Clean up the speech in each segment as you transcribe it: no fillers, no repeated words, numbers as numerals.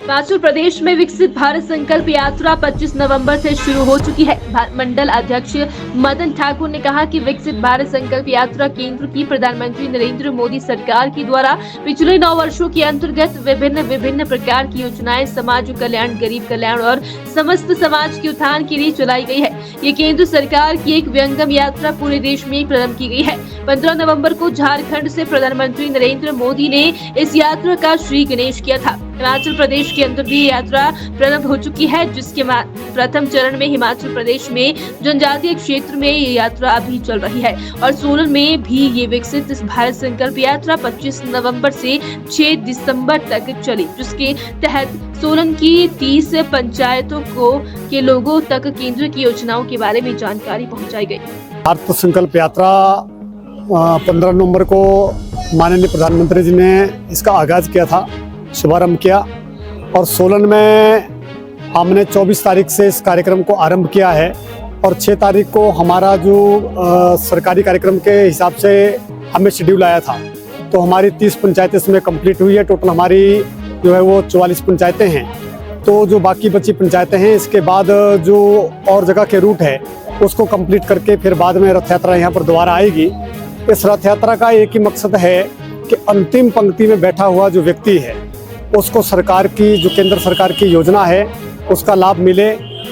हिमाचल प्रदेश में विकसित भारत संकल्प यात्रा 25 नवंबर से शुरू हो चुकी है। मंडल अध्यक्ष मदन ठाकुर ने कहा कि विकसित भारत संकल्प यात्रा केंद्र की प्रधानमंत्री नरेंद्र मोदी सरकार की द्वारा पिछले 9 वर्षों के अंतर्गत विभिन्न प्रकार की योजनाएं समाज कल्याण, गरीब कल्याण और समस्त समाज के उत्थान के लिए चलाई गई है। ये केंद्र सरकार की एक व्यंगम यात्रा पूरे देश में प्रारंभ की गई है। 15 नवंबर को झारखंड से प्रधानमंत्री नरेंद्र मोदी ने इस यात्रा का श्री गणेश किया था। हिमाचल प्रदेश के अंदर भी यात्रा प्रारंभ हो चुकी है, जिसके प्रथम चरण में हिमाचल प्रदेश में जनजातीय क्षेत्र में ये यात्रा अभी चल रही है और सोलन में भी ये विकसित भारत संकल्प यात्रा 25 नवंबर से 6 दिसंबर तक चली, जिसके तहत सोलन की 30 पंचायतों के लोगों तक केंद्र की योजनाओं के बारे में जानकारी पहुंचाई गई। भारत संकल्प यात्रा 15 नवंबर को माननीय प्रधानमंत्री जी ने इसका आगाज किया था, शुभारंभ किया और सोलन में हमने 24 तारीख से इस कार्यक्रम को आरंभ किया है और 6 तारीख को हमारा जो सरकारी कार्यक्रम के हिसाब से हमें शेड्यूल आया था, तो हमारी 30 पंचायतें इसमें कंप्लीट हुई है। टोटल हमारी जो है वो 44 पंचायतें हैं। तो जो बाकी बची पंचायतें हैं, इसके बाद जो और जगह के रूट है उसको कंप्लीट करके फिर बाद में रथ यात्रा यहाँ पर दोबारा आएगी। इस रथ यात्रा का एक ही मकसद है कि अंतिम पंक्ति में बैठा हुआ जो व्यक्ति है उसको सरकार की जो केंद्र सरकार की योजना है उसका लाभ मिले।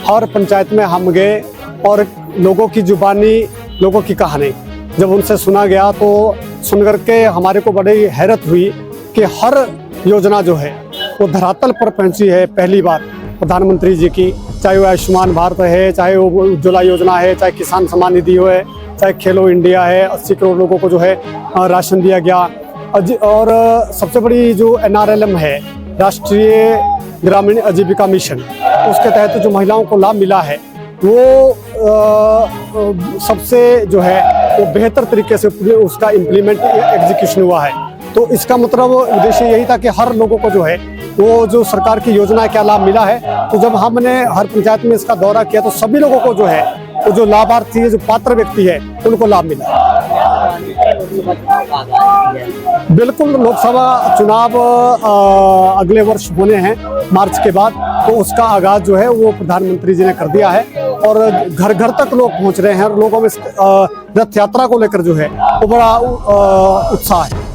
हर पंचायत में हम गए और लोगों की जुबानी, लोगों की कहानी जब उनसे सुना गया तो सुन करके हमारे को बड़ी हैरत हुई कि हर योजना जो है वो धरातल पर पहुंची है पहली बार प्रधानमंत्री जी की। चाहे वो आयुष्मान भारत है, चाहे वो उज्ज्वला योजना है, चाहे किसान सम्मान निधि हो है, चाहे खेलो इंडिया है, 80 करोड़ लोगों को जो है राशन दिया गया। और सबसे बड़ी जो NRLM है, राष्ट्रीय ग्रामीण आजीविका मिशन, उसके तहत जो महिलाओं को लाभ मिला है वो सबसे जो है वो बेहतर तरीके से उसका इम्प्लीमेंट एग्जीक्यूशन हुआ है। तो इसका मतलब उद्देश्य यही था कि हर लोगों को जो है वो जो सरकार की योजना क्या लाभ मिला है। तो जब हमने हर पंचायत में इसका दौरा किया तो सभी लोगों को जो है वो जो लाभार्थी है, जो पात्र व्यक्ति है, उनको लाभ मिला। बिल्कुल, लोकसभा चुनाव अगले वर्ष होने हैं मार्च के बाद, तो उसका आगाज जो है वो प्रधानमंत्री जी ने कर दिया है और घर घर तक लोग पहुंच रहे हैं और लोगों में रथ यात्रा को लेकर जो है वो बड़ा उत्साह है।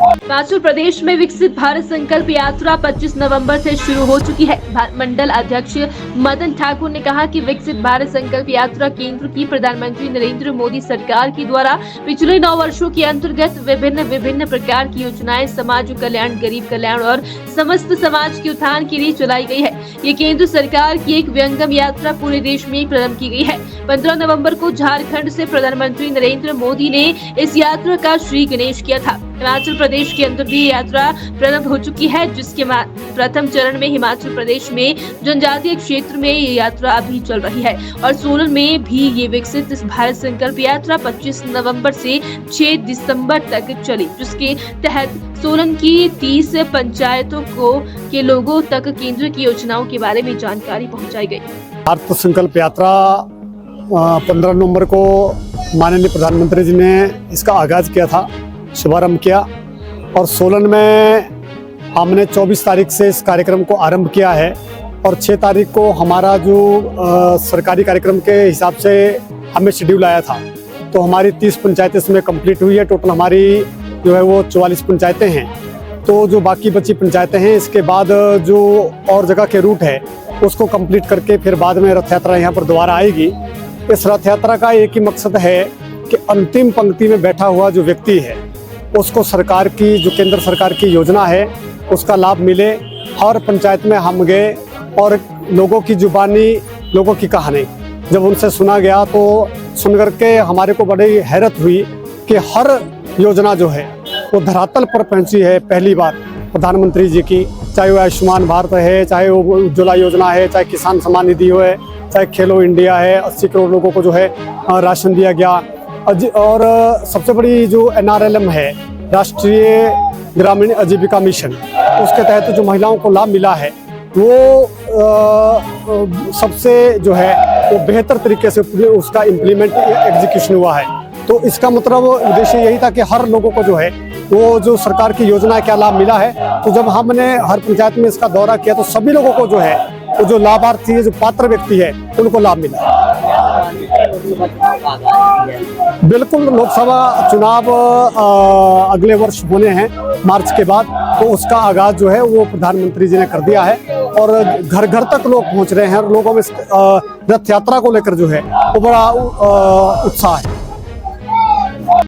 हिमाचल प्रदेश में विकसित भारत संकल्प यात्रा 25 नवंबर से शुरू हो चुकी है। मंडल अध्यक्ष मदन ठाकुर ने कहा कि विकसित भारत संकल्प यात्रा केंद्र की प्रधानमंत्री नरेंद्र मोदी सरकार की द्वारा पिछले 9 वर्षों के अंतर्गत विभिन्न प्रकार की योजनाएं समाज कल्याण, गरीब कल्याण और समस्त समाज के उत्थान के लिए चलाई गई है। ये केंद्र सरकार की एक व्यंगम यात्रा पूरे देश में प्रारंभ की गई है। 15 नवंबर को झारखंड से प्रधानमंत्री नरेंद्र मोदी ने इस यात्रा का श्री गणेश किया था। हिमाचल प्रदेश के अंदर भी यात्रा प्रारंभ हो चुकी है, जिसके प्रथम चरण में हिमाचल प्रदेश में जनजातीय क्षेत्र में ये यात्रा अभी चल रही है और सोलन में भी ये विकसित भारत संकल्प यात्रा 25 नवंबर से 6 दिसंबर तक चली, जिसके तहत सोलन की 30 पंचायतों के लोगों तक केंद्र की योजनाओं के बारे में जानकारी पहुंचाई गई। भारत संकल्प यात्रा 15 नवंबर को माननीय प्रधानमंत्री जी ने इसका आगाज किया था, शुभारंभ किया और सोलन में हमने 24 तारीख से इस कार्यक्रम को आरंभ किया है और 6 तारीख को हमारा जो सरकारी कार्यक्रम के हिसाब से हमें शेड्यूल आया था, तो हमारी 30 पंचायतें इसमें कंप्लीट हुई है। टोटल हमारी जो है वो 44 पंचायतें हैं। तो जो बाकी बची पंचायतें हैं, इसके बाद जो और जगह के रूट है उसको कंप्लीट करके फिर बाद में रथ यात्रा यहाँ पर दोबारा आएगी। इस रथ यात्रा का एक ही मकसद है कि अंतिम पंक्ति में बैठा हुआ जो व्यक्ति है उसको सरकार की जो केंद्र सरकार की योजना है उसका लाभ मिले। हर पंचायत में हम गए और लोगों की जुबानी, लोगों की कहानी जब उनसे सुना गया तो सुन करके हमारे को बड़ी हैरत हुई कि हर योजना जो है वो धरातल पर पहुंची है पहली बार प्रधानमंत्री जी की। चाहे वो आयुष्मान भारत है, चाहे वो उज्ज्वला योजना है, चाहे किसान सम्मान निधि हो है, चाहे खेलो इंडिया है, 80 करोड़ लोगों को जो है राशन दिया गया। और सबसे बड़ी जो NRLM है, राष्ट्रीय ग्रामीण आजीविका मिशन, उसके तहत जो महिलाओं को लाभ मिला है वो सबसे जो है वो बेहतर तरीके से उसका इम्प्लीमेंट एग्जीक्यूशन हुआ है। तो इसका मतलब उद्देश्य यही था कि हर लोगों को जो है वो जो सरकार की योजना क्या लाभ मिला है। तो जब हमने हर पंचायत में इसका दौरा किया तो सभी लोगों को जो है वो जो लाभार्थी है, जो पात्र व्यक्ति है, उनको लाभ मिला। बिल्कुल, लोकसभा चुनाव अगले वर्ष होने हैं मार्च के बाद, तो उसका आगाज जो है वो प्रधानमंत्री जी ने कर दिया है और घर घर तक लोग पहुंच रहे हैं और लोगों में रथ यात्रा को लेकर जो है वो बड़ा उत्साह है।